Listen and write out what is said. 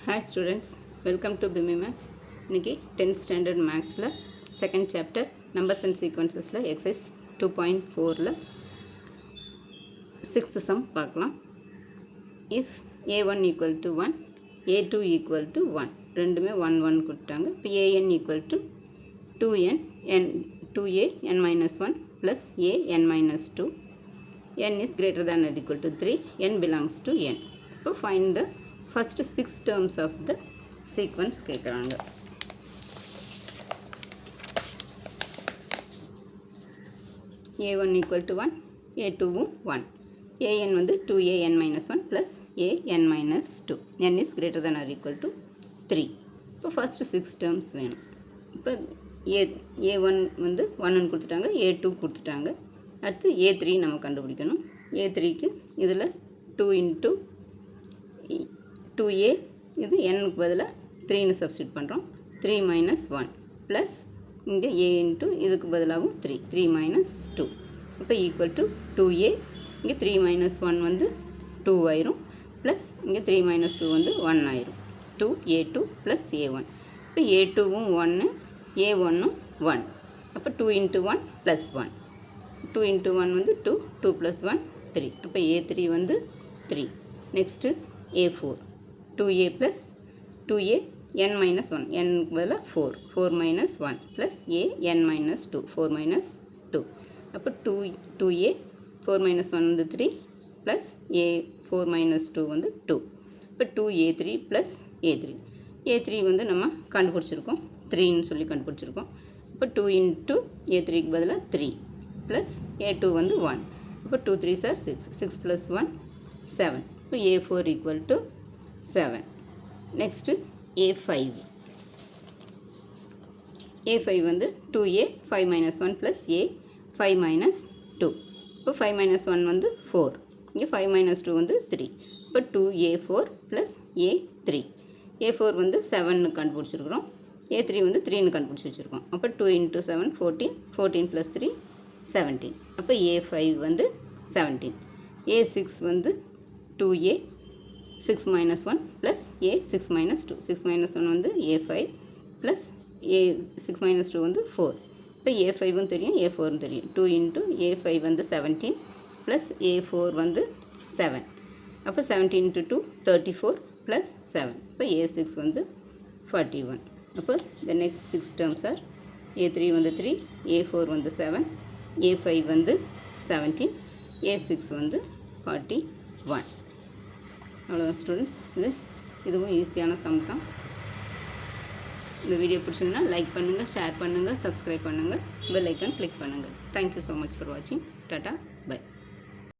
Hi students, welcome to BIMI Max. இன்னைக்கு 10th standard Maxல second chapter numbers and sequencesல exercise 2.4ல 6th sum பார்க்கலாம். If a1 equal to 1, a2 equal to 1 ரெண்டுமே 1 1 கொடுத்தாங்க. இப்போ an equal to 2n n 2a n minus 1 plus a n minus 2 n is greater than or equal to 3 n belongs to n. இப்போ find the first 6 terms of the sequence கேட்குறாங்க. a1 equal to 1, a2 1, an வந்து 2an minus 1 plus an minus 2, n is greater than or equal to 3. இப்போ first 6 terms வேணும். இப்போ a1 வந்து 1 கொடுத்துட்டாங்க, a2 கொடுத்துட்டாங்க. அடுத்து a3 நம்ம கண்டுபிடிக்கணும். a3க்கு இதில் 2 into 2a இது nக்கு பதிலாக 3ன்னு சப்ஸ்டியூட் பண்ணுறோம். 3 minus 1 ப்ளஸ் இங்கே a இன்ட்டு இதுக்கு பதிலாகவும் 3 minus 2 அப்போ ஈக்குவல் டு 2a. இங்கே 3 minus 1 வந்து 2 ஆயிரும், ப்ளஸ் இங்கே 3 minus 2 வந்து 1 ஆயிரும். 2a2 plus a1. இப்போ a2வும் 1, a1ம் 1. அப்போ 2 into 1 ப்ளஸ் 1. 2 into 1 வந்து 2, 2 ப்ளஸ் 1 3. அப்போ a3 வந்து 3. Next a4 2a plus 2a n minus 1 n பதிலாக 4 minus 1 plus a n minus 2 4 minus 2 அப்போ 2a 4 minus 1 வந்து 3 plus a 4 minus 2 வந்து 2. இப்போ 2a3 plus a3 வந்து நம்ம கண்டுபிடிச்சிருக்கோம், 3ன்னு சொல்லி கண்டுபிடிச்சிருக்கோம். இப்போ 2 into a3க்கு பதிலாக 3 plus a2 வந்து 1. இப்போ 2 3s are 6, 6 plus 1 7. இப்போ a4 equal to 7. Next a5 வந்து 2a 5 minus 1 plus a 5 minus 2. இப்போ 5 minus 1 வந்து 4, இங்கே 5 minus 2 வந்து 3. இப்போ 2a4 plus a3. a4 வந்து 7ன்னு கண்டுபிடிச்சிருக்கிறோம், a3 வந்து 3ன்னு கண்டுபிடிச்சி வச்சுருக்கோம். அப்போ 2 into 7 14, 14 plus 3 17. அப்போ a5 வந்து 17. a6 வந்து 2a 6 minus 1 plus a 6 minus 2. 6 minus 1 வந்து a5 plus a 6 minus 2 வந்து 4. இப்போ a5வும் தெரியும், a4வும் தெரியும். 2 into a5 வந்து 17 plus a4 வந்து 7. அப்போ 17 into 2 34 plus 7. இப்போ a6 வந்து 41. அப்போ the next 6 terms are a3 வந்து 3, a4 வந்து 7, a5 வந்து 17, a6 வந்து 41. அவ்வளோதான் ஸ்டூடெண்ட்ஸ். இதுவும் ஈஸியான சம் தான். இந்த வீடியோ பிடிச்சிங்கன்னா லைக் பண்ணுங்கள், ஷேர் பண்ணுங்கள், சப்ஸ்கிரைப் பண்ணுங்கள், பெல் ஐக்கான் கிளிக் பண்ணுங்கள். தேங்க்யூ ஸோ மச் ஃபார் வாட்சிங். டாட்டா பை.